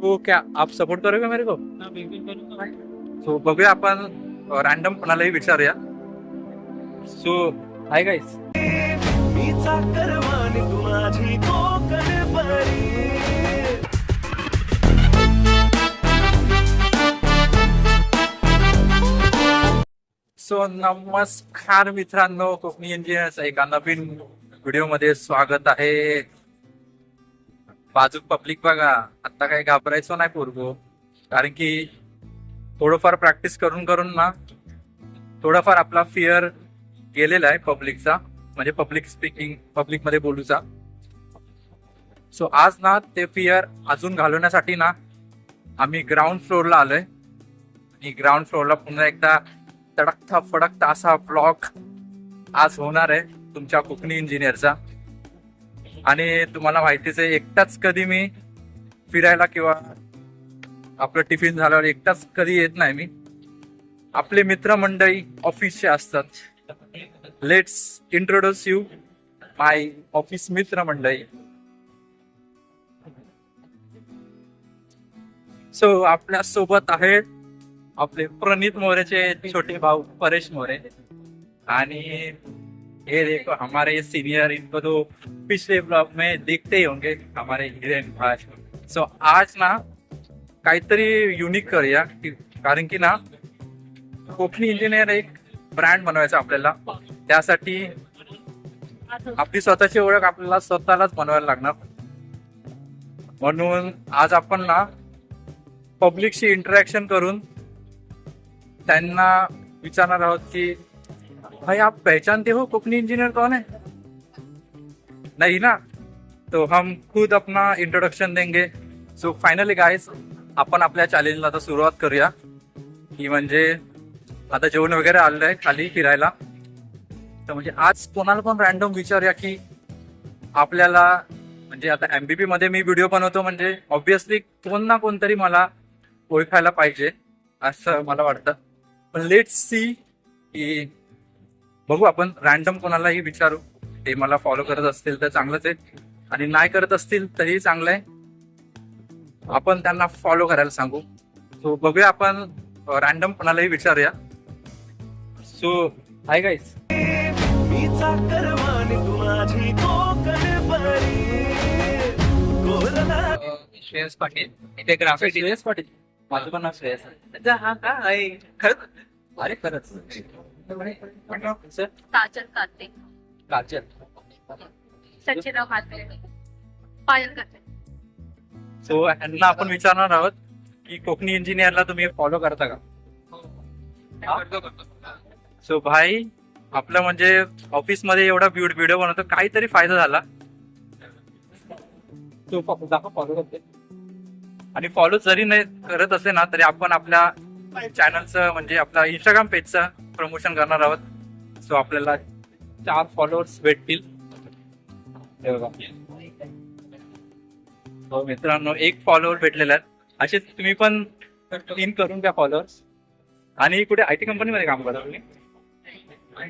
तो क्या आप सपोर्ट करोगे मेरे को? सो बघूया आपण रॅन्डम कोणालाही विचारूया. So hi guys. सो नमस्कार मित्रांनो, कोकणी इंजिनियर्स एका नवीन व्हिडिओ मध्ये स्वागत आहे. बाजूक पब्लिक बघा, आता काही घाबरायचं नाही पोरगो, कारण की थोडंफार प्रॅक्टिस करून करून ना थोडाफार आपला फिअर गेलेला आहे पब्लिकचा, म्हणजे पब्लिक स्पीकिंग, पब्लिक मध्ये बोलूचा. सो आज ना ते फिअर अजून घालवण्यासाठी ना आम्ही ग्राउंड फ्लोअरला आलोय. आणि ग्राउंड फ्लोअरला पुन्हा एकदा तडकता फडकता असा ब्लॉग आज होणार आहे तुमच्या कोकणी इंजिनियरचा. आणि तुम्हाला माहितीच आहे, एकटाच कधी मी फिरायला किंवा आपलं टिफिन झाल्यावर एकटाच कधी येत नाही मी. आपले मित्रमंडळी ऑफिसचे असतात. Let's introduce you my office मित्रमंडळी. सो आपल्या सोबत आहेत आपले प्रणित मोरेचे छोटे भाऊ परेश मोरे. आणि ये देखो हमारे सीनियर, इनको तो पिछले ब्लॉग में देखते ही होंगे, हमारे हिरेन भाई. सो आज ना काहीतरी युनिक करूया, कारण की ना कोकणी इंजिनियर एक ब्रँड बनवायचा आपल्याला. त्यासाठी आपली स्वतःची ओळख आपल्याला स्वतःलाच बनवायला लागणार. म्हणून आज आपण ना पब्लिकशी इंटरॅक्शन करून त्यांना विचारणार आहोत की भाई आप पहचानते हो कोकणी इंजीनियर कौन है? नहीं ना, तो हम खुद अपना इंट्रोडक्शन देंगे. सो फायनली गाइस, आपण आपल्या चॅलेंजला आता सुरुवात करूया. की म्हणजे आता जेवण वगैरे आलंय खाली फिरायला, तर म्हणजे आज कोणाला पण रॅन्डम विचारूया की आपल्याला, म्हणजे आता MBP मध्ये मी व्हिडिओ बनवतो म्हणजे ऑब्विसली कोण ना कोणतरी मला ओळखायला पाहिजे असं मला वाटतं. पण लेट्स सी की बघू, आपण रॅन्डम कोणालाही विचारू. ते मला फॉलो करत असतील तर चांगलंच आहे, आणि नाही करत असतील तरी चांगलं आहे. आपण त्यांना फॉलो करायला सांगू. सो बघूया, आपण रॅन्डम कोणालाही विचारूया. So hi guys. Shreyas Patil इथे ग्राफिक श्रेयस पाटील. माझं पण नाव श्रेयस आहे. हा का खरंच. अरे खरंच. काजल काते, काजल. सचिनराव काते, पायल काते. सो यांना आपण विचारणार आहोत की कोकणी इंजिनियरला तुम्ही फॉलो करता का? सो भाई, आपलं म्हणजे ऑफिस मध्ये एवढा व्हिडिओ बनवतो, काहीतरी फायदा झाला. तो फॉलो करते, आणि फॉलो जरी नाही करत असे ना तरी आपण आपल्या चॅनलचं म्हणजे आपल्या इंस्टाग्राम पेजचं प्रमोशन करणार आहोत. सो आपल्याला 4 फॉलोअर्स भेटतील. हे बघा. हो मित्रांनो, 1 फॉलोअर भेटलेला आहे. असे तुम्ही पण इन करून घ्या फॉलोअर्स. आणि कुठे IT कंपनीमध्ये काम करता तुम्ही?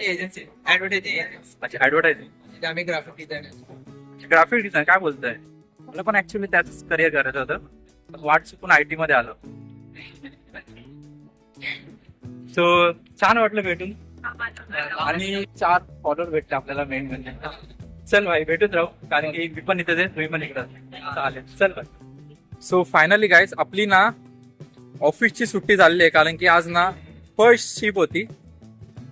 Agency advertising. अच्छा, ऍडव्हर्टायझिंग. आम्ही ग्राफिक डिझायनर. ग्राफिक डिझाईन काय बोलतोय? मला पण ऍक्च्युली त्याच करिअर करायचं होतं, पण वाट चुकून IT मध्ये आलो. सो छान वाटलं भेटून, आणि 4 फॉलोअर भेटले आपल्याला. मेन म्हणजे चल भाई, भेटून राहू, कारण की मी पण इथे, तुम्ही पण इकडे. चालेल, चल भाई. सो फायनली गाईज, आपली ना ऑफिसची सुट्टी झालेली आहे, कारण की आज ना फर्स्ट शिप होती.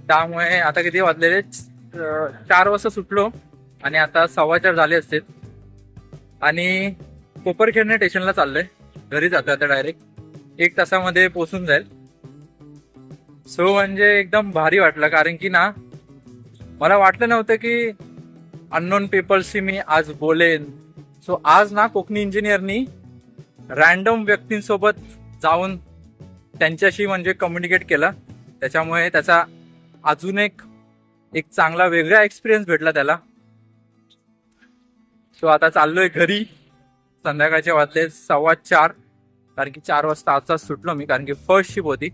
त्यामुळे आता किती वाजलेले, 4 वाजता सुटलो आणि आता 4:15 झाले असतील. आणि कोपरखेडणे स्टेशनला चाललोय, घरी जातोय आता डायरेक्ट. 1 तासामध्ये पोहोचून जाईल. सो म्हणजे एकदम भारी वाटलं, कारण की ना मला वाटलं नव्हतं की अननोन पीपल्सशी मी आज बोलेन. सो आज ना कोकणी इंजिनियरनी रॅन्डम व्यक्तींसोबत जाऊन त्यांच्याशी म्हणजे कम्युनिकेट केलं. त्याच्यामुळे त्याचा अजून एक चांगला वेगळा एक्सपिरियन्स भेटला त्याला. सो आता चाललोय घरी. संध्याकाळचे वाजले 4:15, कारण की 4 वाजता आजचा सुटलो मी, कारण की फर्स्ट शिप होती.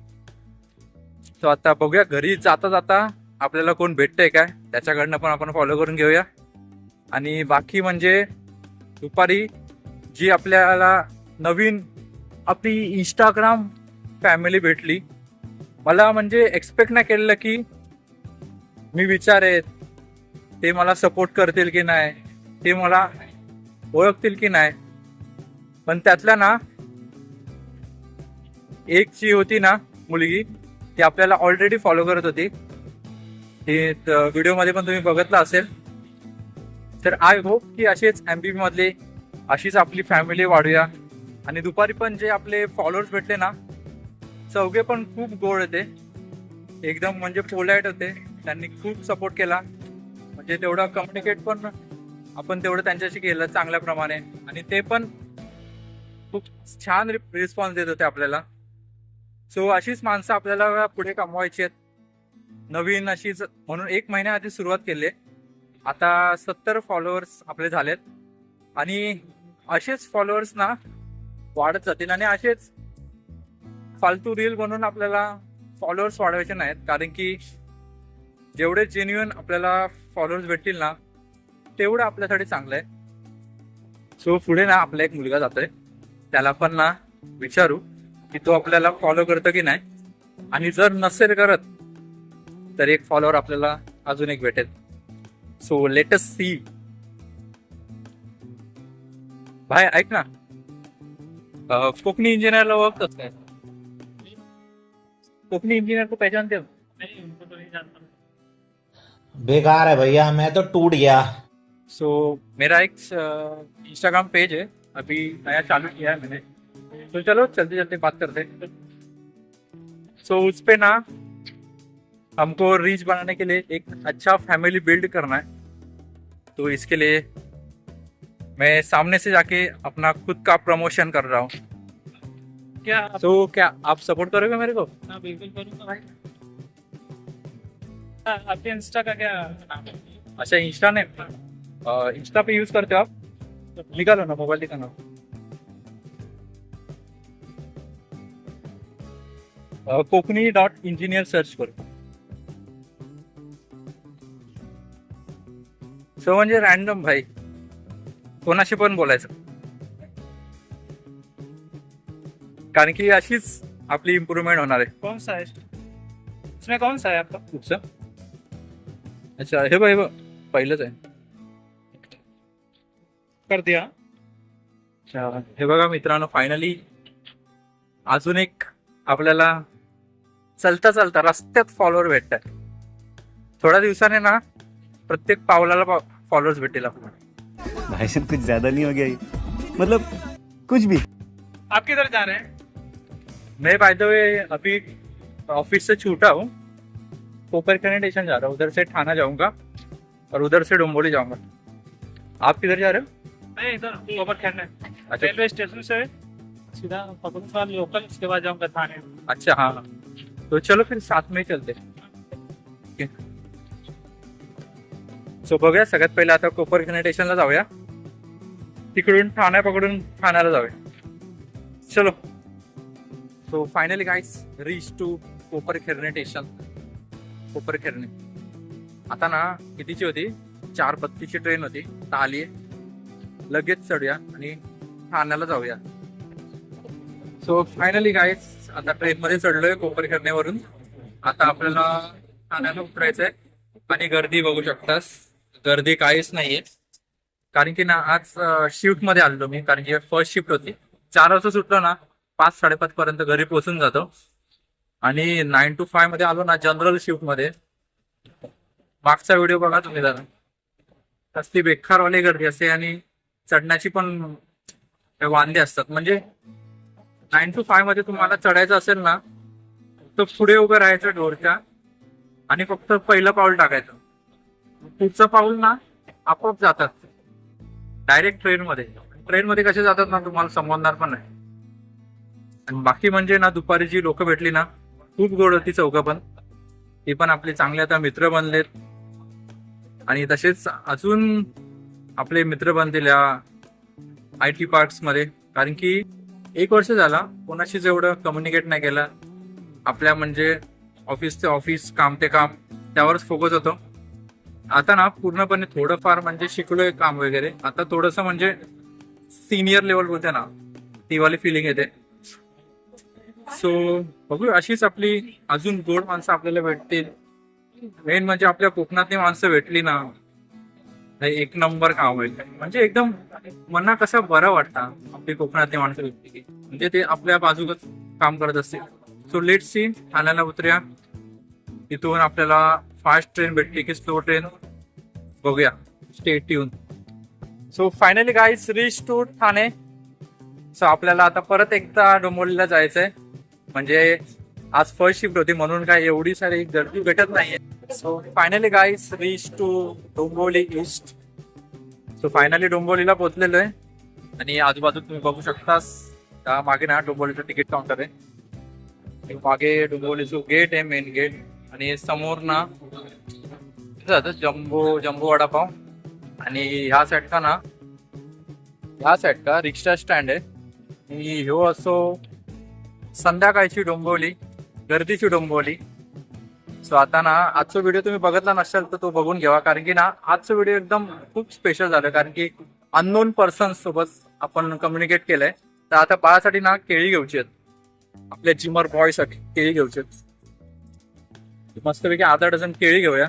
तो आता बघूया घरी जाता जाता आपल्याला कोण भेटतंय काय, त्याच्याकडनं पण आपण फॉलो करून घेऊया. आणि बाकी म्हणजे दुपारी जी आपल्याला नवीन आपली इंस्टाग्राम फॅमिली भेटली. मला म्हणजे एक्सपेक्ट नाही केलेलं की मी विचार आहेत ते मला सपोर्ट करतील की नाही, ते मला ओळखतील की नाही. पण त्यातल्या ना एक जी होती ना मुलगी, ती आपल्याला ऑलरेडी फॉलो करत होती. ते व्हिडिओमध्ये पण तुम्ही बघितलं असेल. तर आय होप की असेच MBB मधले अशीच आपली फॅमिली वाढूया. आणि दुपारी पण जे आपले फॉलोअर्स भेटले ना, चौघे पण खूप गोड होते, एकदम म्हणजे पोलाइट होते. त्यांनी खूप सपोर्ट केला. म्हणजे तेवढं कम्युनिकेट पण आपण तेवढं त्यांच्याशी केलं चांगल्या प्रमाणे. आणि ते पण खूप छान रिस्पॉन्स देत होते आपल्याला. सो अशीच माणसं आपल्याला पुढे कमवायची आहेत. नवीन अशीच म्हणून 1 महिन्याआधी सुरुवात केली. आता 70 फॉलोअर्स आपले झालेत. आणि असेच फॉलोअर्स ना वाढत जातील. आणि असेच फालतू रील बनवून आपल्याला फॉलोअर्स वाढवायचे नाहीत. कारण की जेवढे जेन्युइन आपल्याला फॉलोअर्स भेटतील ना, तेवढं आपल्यासाठी चांगलं आहे. सो पुढे ना आपला एक मुलगा जातोय, त्याला पण ना विचारू की तो आपल्याला फॉलो करतो की नाही. आणि जर नसेल करत तर एक फॉलोअर आपल्याला अजून एक भेटेल. So let us see. भाई ऐक ना, कोकणी इंजिनियरला ओळखतोस काय? कोकणी इंजीनियर को पहचानते हो? बेकार है भैया, मैं तो टूट गया. सो मेरा एक इंस्टाग्राम पेज है, अभी नया चालू किया है मैंने. तो चलो चलते चलते बात करते हैं. सो उस पे ना हमको रीच बनाने के लिए एक अच्छा फैमिली बिल्ड करना है. तो इसके लिए मैं सामने से जाके अपना खुद का प्रमोशन कर रहा हूँ. क्या तो क्या आप सपोर्ट करोगे मेरे को? हाँ बिल्कुल करूँगा भाई. आपके इंस्टा का क्या नाम है? अच्छा इंस्टा ने इंस्टा पे यूज करते हो आप? निकालो ना मोबाइल, निकालो. कोकणी.इंजिनियर सर्च करू. सो म्हणजे रॅन्डम भाई, कोणाशी पण बोलायचं. कारण की अशीच आपली इम्प्रूव्हमेंट होणार आहे. कौन सा है इसमें, कौन सा है आपका? कुठचं? अच्छा हे बघ पहिलंच आहे. कर दिया. अच्छा हे बघा मित्रांनो, फायनली अजून एक आपल्याला चलता चलता रस्त्यात फॉलोअर भेटतात. थोड्या दिवसाने ना प्रत्येक पावलाला फॉलोअर्स भेटेल आपल्याला. भाई साहब कुछ ज्यादा नहीं हो गया ये? मतलब कुछ भी. आप किधर जा रहे हैं? मैं बाय द वे अभी ऑफिस से छूटा हूँ, कोपरखैरणे स्टेशन जा रहा हूँ. उधर से थाना जाऊंगा और उधर से डोंबोली जाऊंगा. आप किधर जा रहे हो? मैं इधर गोबर खेलने. अच्छा रेलवे स्टेशन से सीधा पकड़ूंगा लोकल, उसके बाद जाऊंगा थाने. अच्छा हाँ, तो चलो फिर साथ में ही चलते. सो बघूया, सगळ्यात पहिले आता कोपरखैरणे स्टेशनला जाऊया, तिकडून ठाणे पकडून ठाण्याला जाऊया. चलो. So finally guys reach to Koparkhairane station. Koparkhairane आता ना कितीची होती, 4:32ची ट्रेन होती, आता आली आहे. लगेच चढूया आणि ठाण्याला जाऊया. सो फायनली गाईज आता ट्रेन मध्ये चढलोय कोपरखैरणेवरून. आता आपल्याला ठाण्याला उतरायचंय. आणि गर्दी बघू शकतास, गर्दी काहीच नाहीये. कारण की ना आज शिफ्ट मध्ये आलो मी, कारण की फर्स्ट शिफ्ट होती. 4 वाजता सुटलो ना, 5-5:30 पर्यंत घरी पोहोचून जातो. आणि 9 to 5 मध्ये आलो ना जनरल शिफ्ट मध्ये. मागचा व्हिडिओ बघा तुम्ही जरा, कसली बेकारवाली गर्दी असते आणि चढण्याची पण वांदे असतात. म्हणजे 9 to 5 मध्ये तुम्हाला चढायचं असेल ना, तर पुढे उभं राहायचं डोरच्या आणि फक्त पहिलं पाऊल टाकायचं. पुढचं पाऊल ना आपोआप जातात डायरेक्ट ट्रेनमध्ये. ट्रेनमध्ये कसे जातात ना तुम्हाला समजणार पण नाही. आणि बाकी म्हणजे ना दुपारी जी लोक भेटली ना, खूप गोड होती चौघं पण. ती पण आपले चांगले आता मित्र बनलेत. आणि तसेच अजून आपले मित्र बनतील या IT पार्क्स मध्ये. कारण की 1 वर्ष झाला कोणाशीच एवढं कम्युनिकेट नाही केलं. आपल्या म्हणजे ऑफिस ते ऑफिस, काम ते काम, त्यावरच फोकस होतो. आता ना पूर्णपणे थोडंफार म्हणजे शिकलोय काम वगैरे. आता थोडंसं म्हणजे सिनियर लेवल बोलते ना, ती वाली फिलिंग येते. सो बघू अशीच आपली अजून गोड माणसं आपल्याला भेटतील. मेन म्हणजे आपल्या कोकणातली माणसं भेटली ना, हे एक नंबर काम होईल. म्हणजे एकदम मना कसं बरं वाटतं आपली कोकणातली माणसं भेटली की, म्हणजे ते आपल्या बाजूकच काम करत असतील. सो लेट सी, ठाण्याला उतरूया. इथून आपल्याला फास्ट ट्रेन भेटली की स्लो ट्रेन बघूया. Stay tuned. So finally guys reach to Thane. सो आपल्याला आता परत एकदा डोंबिवलीला जायचंय. म्हणजे आज फर्स्ट शिफ्ट होती म्हणून काय एवढी सारी गर्दी भेटत नाहीये. So finally guys reach to Dombivli East. So finally डोंबिवलीला पोहोचलेलो आहे आणि आजूबाजू तुम्ही बघू शकतास. त्या मागे ना डोंबिवलीचं तिकीट काउंटर आहे. मागे डोंबिवलीचं गेट आहे, मेन गेट. आणि समोर ना जम्बो वडापाव. आणि ह्या साईड का रिक्षा स्टँड आहे. आणि ह्यो असो संध्याकाळची डोंबिवली, गर्दीची डोंबिवली. सो आता ना आजचा व्हिडिओ तुम्ही बघितला नसेल तर तो बघून घ्यावा, कारण की ना आजचा व्हिडिओ एकदम खूप स्पेशल झालं. कारण की अननोन पर्सन्स सोबत आपण कम्युनिकेट केलंय. तर आता बाळासाठी ना केळी घ्यायची आहेत, आपल्या जिमर बॉय साठी केळी घ्यायची आहेत. मस्तपैकी अर्धा डझन केळी घेऊया.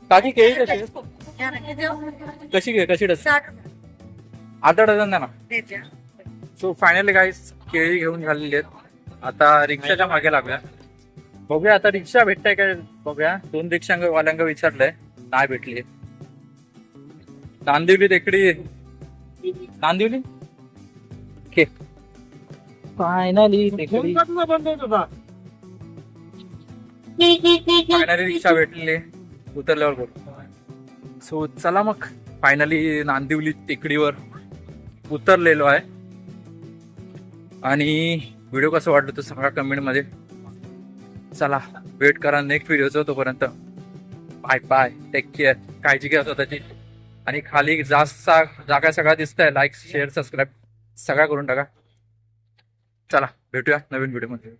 काकी केळी कशी आहे? कशी डझन? अर्धा डझन द्या ना. सो फायनली गाईस केळी घेऊन झालेली आहेत. आता रिक्षाच्या मागे लागल्या. बघूया आता रिक्षा भेटताय काय बघूया. 2 रिक्षावाल्यांना विचारलंय, नाही भेटली. नांदिवली टेकडी, नांदिवली ओके. फायनली रिक्षा भेटलेली, उतरल्यावर बोल. सो चला मग फायनली नांदिवली टेकडीवर उतरलेलो आहे. आणि व्हिडिओ कसं वाटलं तर सांगा कमेंट मध्ये. चला वेट करा नेक्स्ट व्हिडिओचं. तोपर्यंत बाय बाय, टेक केअर, काळजी घ्या स्वतःची. आणि खाली जास्त जागा सगळा दिसतंय, लाईक शेअर सबस्क्राईब सगळा करून टाका. चला भेटूया नवीन व्हिडिओ मध्ये.